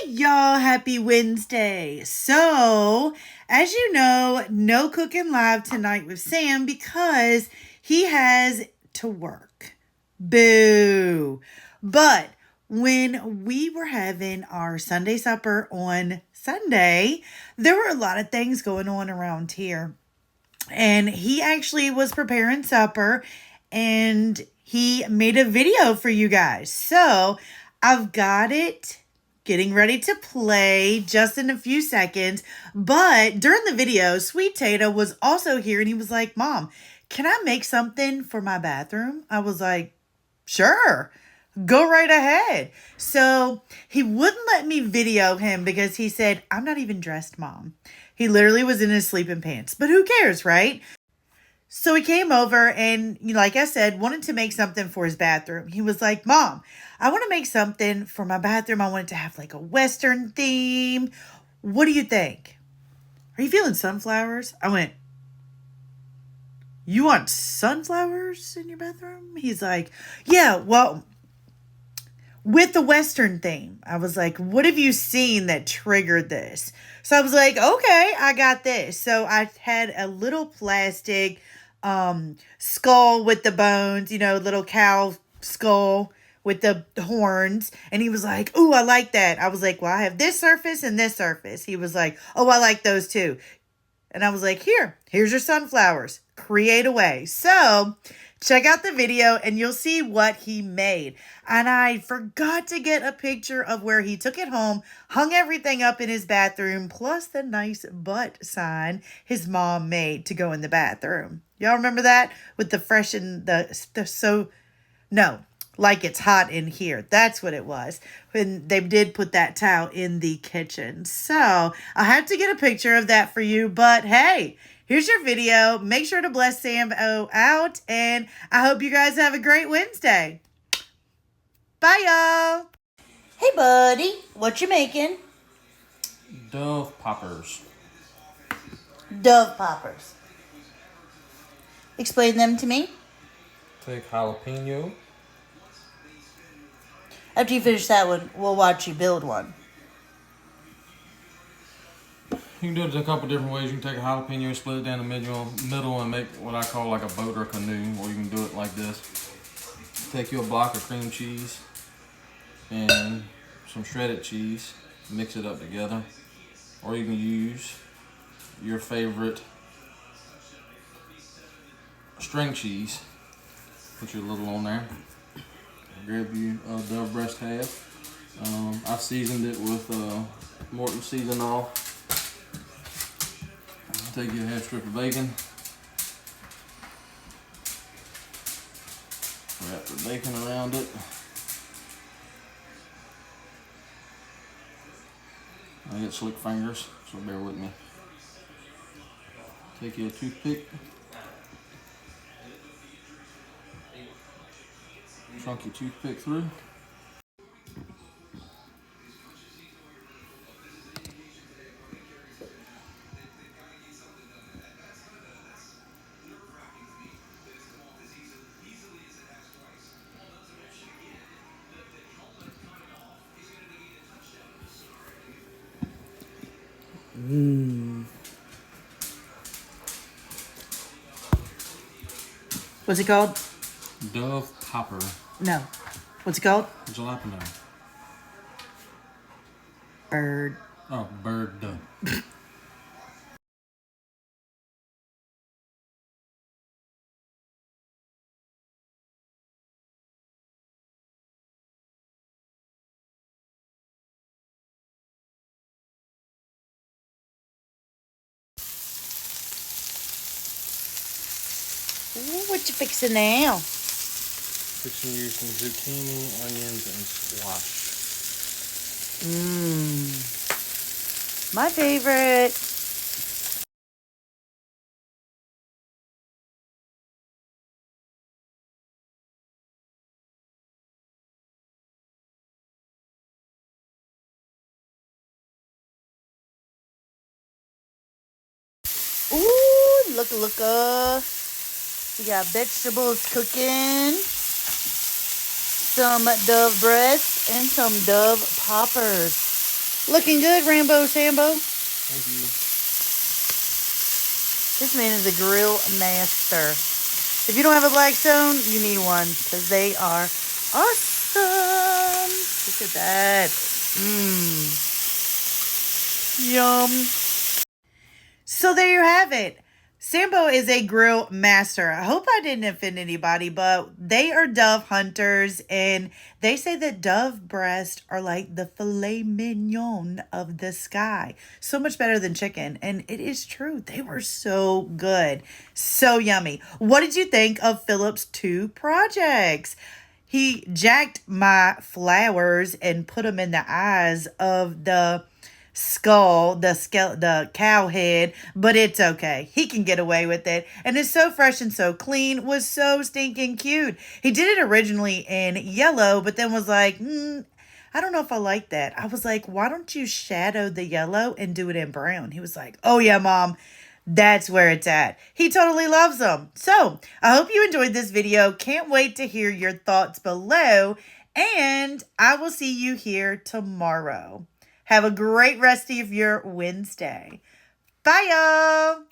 Y'all, happy Wednesday. So, as you know, no cooking live tonight with Sam because he has to work. Boo. But when we were having our Sunday supper on Sunday, there were a lot of things going on around here. And he actually was preparing supper and he made a video for you guys. So, I've got it getting ready to play just in a few seconds. But during the video, Sweet Tata was also here and he was like, Mom, can I make something for my bathroom? I was like, sure, go right ahead. So he wouldn't let me video him because he said, I'm not even dressed, Mom. He literally was in his sleeping pants, but who cares, right? So he came over and, like I said, wanted to make something for his bathroom. He was like, Mom, I want to make something for my bathroom. I want it to have like a Western theme. What do you think? Are you feeling sunflowers? I went, you want sunflowers in your bathroom? He's like, yeah, well, with the Western theme. I was like, what have you seen that triggered this? So I was like, okay, I got this. So I had a little plastic skull with the bones, little cow skull with the horns. And he was like, ooh, I like that. I was like, well, I have this surface and this surface. He was like, oh, I like those too. And I was like, here's your sunflowers. Create away. So check out the video and you'll see what he made. And I forgot to get a picture of where he took it home, hung everything up in his bathroom, plus the nice butt sign his mom made to go in the bathroom. Y'all remember that? With the fresh and like it's hot in here. That's what it was. When they did put that towel in the kitchen. So I had to get a picture of that for you. But hey, here's your video. Make sure to bless Sam out. And I hope you guys have a great Wednesday. Bye, y'all. Hey, buddy. What you making? Dove poppers. Dove poppers. Explain them to me. Take jalapeno. After you finish that one, we'll watch you build one. You can do it a couple different ways. You can take a jalapeno and split it down the middle and make what I call like a boat or a canoe, or you can do it like this. Take you a block of cream cheese and some shredded cheese, mix it up together, or you can use your favorite string cheese. Put your little on there. Grab you a Dove breast half. I seasoned it with Morton season oil. Take you a half strip of bacon. Wrap the bacon around it. I get slick fingers, so bear with me. Take you a toothpick. Chunk your toothpick through. What's it called? Dove popper. No. What's it called? Jalapeno. Bird. Oh, bird dove. Ooh, what you fixing now? Fixing to use some zucchini, onions, and squash. My favorite. Ooh, look. We got vegetables cooking, some Dove breast, and some Dove poppers. Looking good, Rambo Sambo. Thank you. This man is a grill master. If you don't have a Black Stone, you need one because they are awesome. Look at that. Mmm. Yum. So there you have it. Sambo is a grill master. I hope I didn't offend anybody, but they are dove hunters, and they say that dove breasts are like the filet mignon of the sky. So much better than chicken, and it is true. They were so good. So yummy. What did you think of Philip's 2 projects? He jacked my flowers and put them in the eyes of the skull, the cow head, but it's okay. He can get away with it. And it's so fresh and so clean, was so stinking cute. He did it originally in yellow, but then was like, I don't know if I like that. I was like, why don't you shadow the yellow and do it in brown? He was like, oh yeah, Mom. That's where it's at. He totally loves them. So I hope you enjoyed this video. Can't wait to hear your thoughts below. And I will see you here tomorrow. Have a great rest of your Wednesday. Bye, y'all.